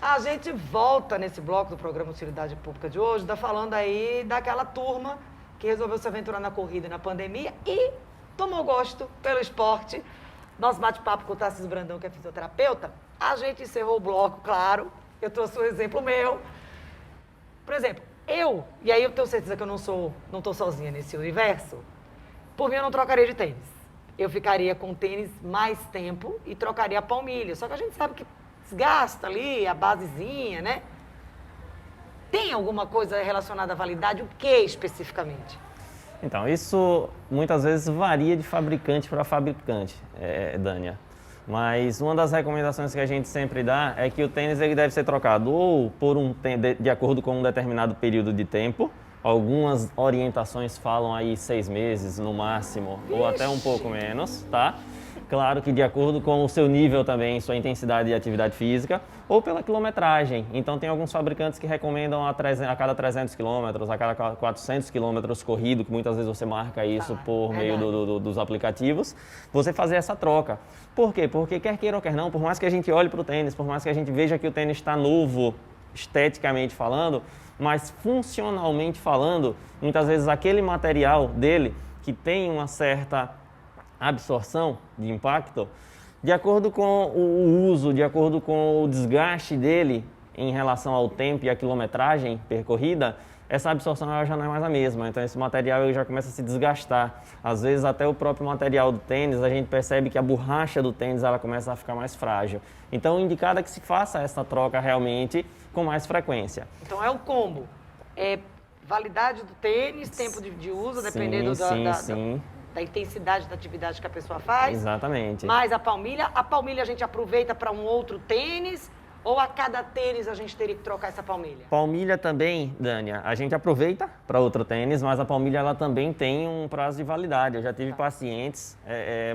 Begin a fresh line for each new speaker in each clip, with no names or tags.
A gente volta nesse bloco do programa Utilidade Pública de hoje, falando aí daquela turma que resolveu se aventurar na corrida na pandemia e tomou gosto pelo esporte. Nosso bate-papo com o Tarcísio Brandão, que é fisioterapeuta, a gente encerrou o bloco, claro, eu trouxe um exemplo meu. Por exemplo, e aí eu tenho certeza que eu não estou sozinha nesse universo, por mim eu não trocaria de tênis. Eu ficaria com o tênis mais tempo e trocaria a palmilha. Só que a gente sabe que desgasta ali a basezinha, né? Tem alguma coisa relacionada à validade? O que especificamente?
Então, isso muitas vezes varia de fabricante para fabricante, Dânia. Mas uma das recomendações que a gente sempre dá é que o tênis ele deve ser trocado ou de acordo com um determinado período de tempo. Algumas orientações falam aí 6 meses no máximo, ou até um pouco menos, tá? Claro que de acordo com o seu nível também, sua intensidade de atividade física, ou pela quilometragem. Então tem alguns fabricantes que recomendam a cada 300 km, a cada 400 km corrido, que muitas vezes você marca isso por meio dos aplicativos, você fazer essa troca. Por quê? Porque quer queira ou quer não, por mais que a gente olhe para o tênis, por mais que a gente veja que o tênis está novo, esteticamente falando, mas funcionalmente falando, muitas vezes aquele material dele que tem uma certa absorção de impacto, de acordo com o uso, de acordo com o desgaste dele em relação ao tempo e à quilometragem percorrida, essa absorção ela já não é mais a mesma. Então esse material ele já começa a se desgastar. Às vezes até o próprio material do tênis, a gente percebe que a borracha do tênis ela começa a ficar mais frágil. Então o indicado é que se faça essa troca realmente com mais frequência.
Então é o combo. É validade do tênis, tempo de uso, dependendo da intensidade da atividade que a pessoa faz.
Exatamente.
Mas a palmilha a gente aproveita para um outro tênis ou a cada tênis a gente teria que trocar essa palmilha?
Palmilha também, Dânia, a gente aproveita para outro tênis, mas a palmilha ela também tem um prazo de validade. Eu já tive pacientes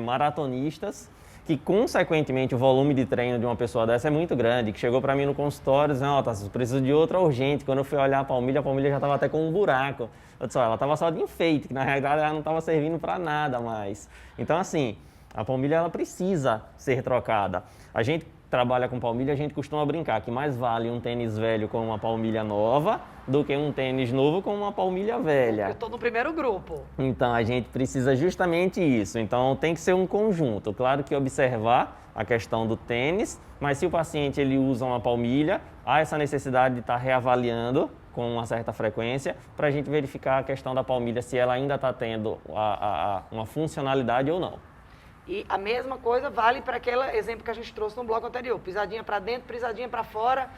maratonistas que, consequentemente, o volume de treino de uma pessoa dessa é muito grande, que chegou para mim no consultório dizendo, Tarcísio, preciso de outra urgente. Quando eu fui olhar a palmilha já estava até com um buraco. Eu disse, ela estava só de enfeite, que na realidade ela não estava servindo para nada mais. Então, assim, a palmilha ela precisa ser trocada. A gente trabalha com palmilha, a gente costuma brincar que mais vale um tênis velho com uma palmilha nova do que um tênis novo com uma palmilha velha.
Eu estou no primeiro grupo.
Então, a gente precisa justamente isso. Então, tem que ser um conjunto. Claro que observar a questão do tênis, mas se o paciente ele usa uma palmilha, há essa necessidade de estar reavaliando com uma certa frequência para a gente verificar a questão da palmilha, se ela ainda está tendo uma funcionalidade ou não.
E a mesma coisa vale para aquele exemplo que a gente trouxe no bloco anterior. Pisadinha para dentro, pisadinha para fora.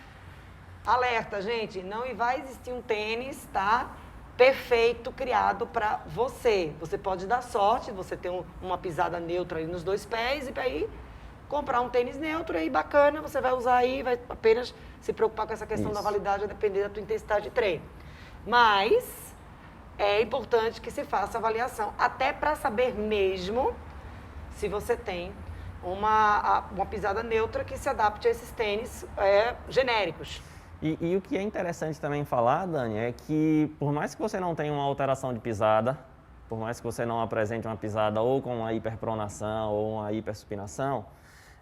Alerta, gente, não vai existir um tênis, tá? Perfeito, criado para você. Você pode dar sorte, você ter uma pisada neutra aí nos 2 pés e aí comprar um tênis neutro aí bacana, você vai usar aí, vai apenas se preocupar com essa questão da validade, a depender da tua intensidade de treino. Mas é importante que se faça avaliação, até para saber mesmo se você tem uma pisada neutra que se adapte a esses tênis genéricos.
E o que é interessante também falar, Dani, é que por mais que você não tenha uma alteração de pisada, por mais que você não apresente uma pisada ou com uma hiperpronação ou uma hipersupinação,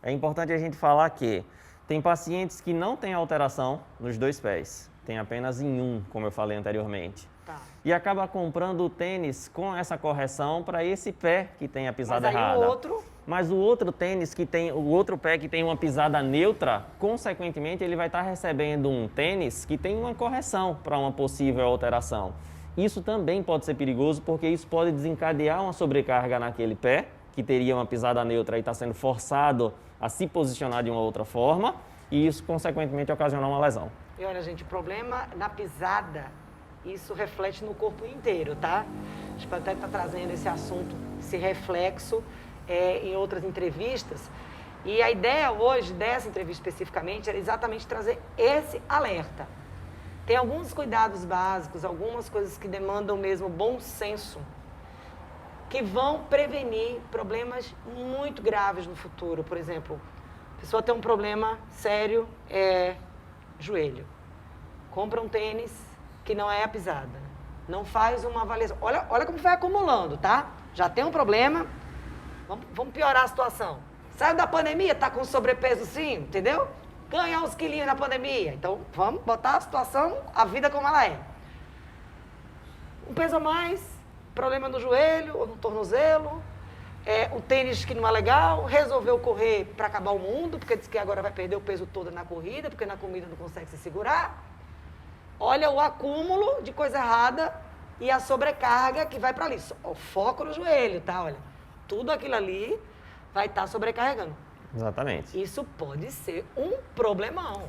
é importante a gente falar que tem pacientes que não têm alteração nos 2 pés, tem apenas em um, como eu falei anteriormente.
Tá.
E acaba comprando o tênis com essa correção para esse pé que tem a pisada errada. Mas o outro tênis que tem, o outro pé que tem uma pisada neutra, consequentemente ele vai estar recebendo um tênis que tem uma correção para uma possível alteração. Isso também pode ser perigoso porque isso pode desencadear uma sobrecarga naquele pé, que teria uma pisada neutra e está sendo forçado a se posicionar de uma outra forma, e isso consequentemente ocasionar uma lesão.
E olha, gente, o problema na pisada, isso reflete no corpo inteiro, tá? A gente pode até estar trazendo esse assunto, esse reflexo em outras entrevistas. E a ideia hoje, dessa entrevista especificamente, era exatamente trazer esse alerta. Tem alguns cuidados básicos, algumas coisas que demandam mesmo bom senso, que vão prevenir problemas muito graves no futuro. Por exemplo, a pessoa tem um problema sério, joelho. Compra um tênis que não é a pisada. Não faz uma avaliação. Olha como vai acumulando, tá? Já tem um problema, vamos piorar a situação. Saiu da pandemia, tá com sobrepeso sim, entendeu? ganhar uns quilinhos na pandemia. Então, vamos botar a situação, a vida como ela é. Um peso a mais, problema no joelho ou no tornozelo, o tênis que não é legal, resolveu correr para acabar o mundo, porque diz que agora vai perder o peso todo na corrida, porque na comida não consegue se segurar. Olha o acúmulo de coisa errada e a sobrecarga que vai para ali. O foco no joelho, tá? Olha, tudo aquilo ali vai estar sobrecarregando.
Exatamente.
Isso pode ser um problemão.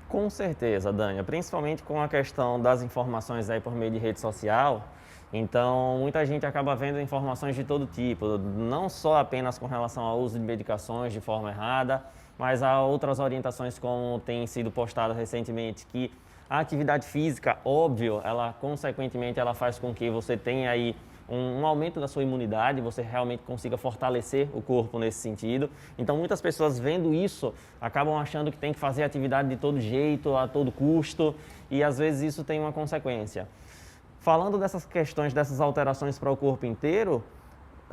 Com certeza, Dânia, principalmente com a questão das informações aí por meio de rede social. Então, muita gente acaba vendo informações de todo tipo, não só apenas com relação ao uso de medicações de forma errada, mas há outras orientações como tem sido postado recentemente, que a atividade física, óbvio, ela consequentemente ela faz com que você tenha aí um aumento da sua imunidade, você realmente consiga fortalecer o corpo nesse sentido. Então, muitas pessoas vendo isso, acabam achando que tem que fazer atividade de todo jeito, a todo custo, e às vezes isso tem uma consequência. Falando dessas questões, dessas alterações para o corpo inteiro,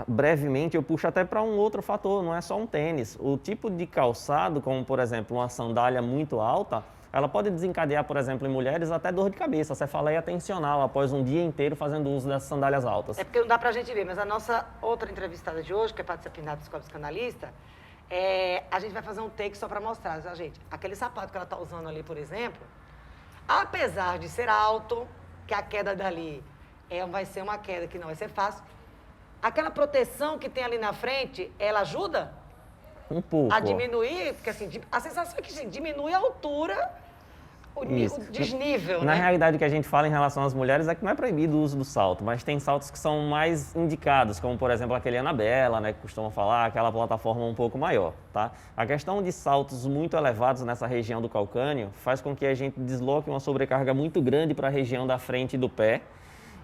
brevemente eu puxo até para um outro fator, não é só um tênis. O tipo de calçado, como por exemplo uma sandália muito alta, ela pode desencadear, por exemplo, em mulheres até dor de cabeça, cefaleia tensional, após um dia inteiro fazendo uso dessas sandálias altas.
É porque não dá pra gente ver, mas a nossa outra entrevistada de hoje, que é Patrícia Pinato, Escola Psicanalista, a gente vai fazer um take só pra mostrar, tá, gente? Aquele sapato que ela tá usando ali, por exemplo, apesar de ser alto, que a queda dali vai ser uma queda que não vai ser fácil, aquela proteção que tem ali na frente, ela ajuda
um pouco
a diminuir, porque assim, a sensação é que assim, diminui a altura, o desnível,
Na
né?
realidade, o que a gente fala em relação às mulheres é que não é proibido o uso do salto, mas tem saltos que são mais indicados, como por exemplo aquele Anabela, né, que costumam falar, aquela plataforma um pouco maior, tá? A questão de saltos muito elevados nessa região do calcânio faz com que a gente desloque uma sobrecarga muito grande para a região da frente do pé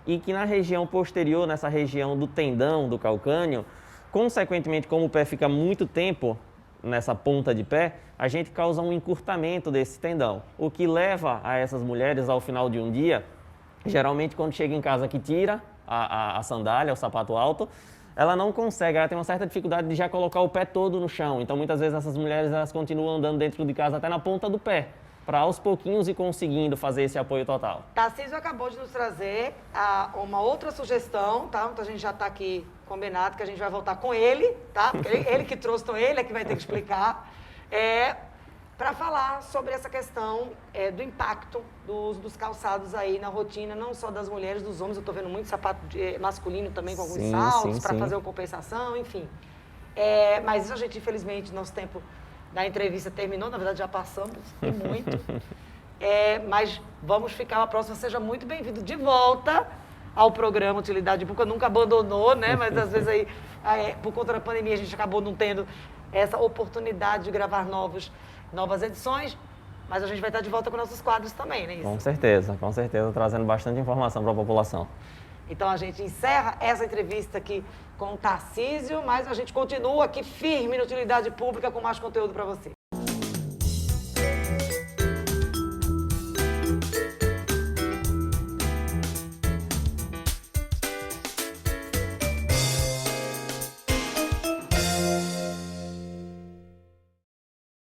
e que na região posterior, nessa região do tendão do calcânio, consequentemente, como o pé fica muito tempo nessa ponta de pé, a gente causa um encurtamento desse tendão, o que leva a essas mulheres ao final de um dia, geralmente quando chega em casa que tira a sandália, o sapato alto, ela não consegue, ela tem uma certa dificuldade de já colocar o pé todo no chão. Então muitas vezes essas mulheres elas continuam andando dentro de casa até na ponta do pé, para aos pouquinhos ir conseguindo fazer esse apoio total.
Tarcísio acabou de nos trazer uma outra sugestão, tá? Então a gente já está aqui combinado que a gente vai voltar com ele, tá? Porque ele que trouxe, então ele é que vai ter que explicar, para falar sobre essa questão do impacto do uso dos calçados aí na rotina, não só das mulheres, dos homens. Eu estou vendo muito sapato masculino também com alguns saltos para fazer uma compensação, enfim. Mas isso a gente, infelizmente, nosso tempo da entrevista terminou, na verdade já passamos, e muito. Mas vamos ficar a próxima. Seja muito bem-vindo de volta ao programa Utilidade Pública. Nunca abandonou, né? Mas às vezes aí, por conta da pandemia, a gente acabou não tendo essa oportunidade de gravar novas edições. Mas a gente vai estar de volta com nossos quadros também, né?
Com certeza, trazendo bastante informação para a população.
Então a gente encerra essa entrevista aqui com o Tarcísio, mas a gente continua aqui firme na Utilidade Pública com mais conteúdo para você.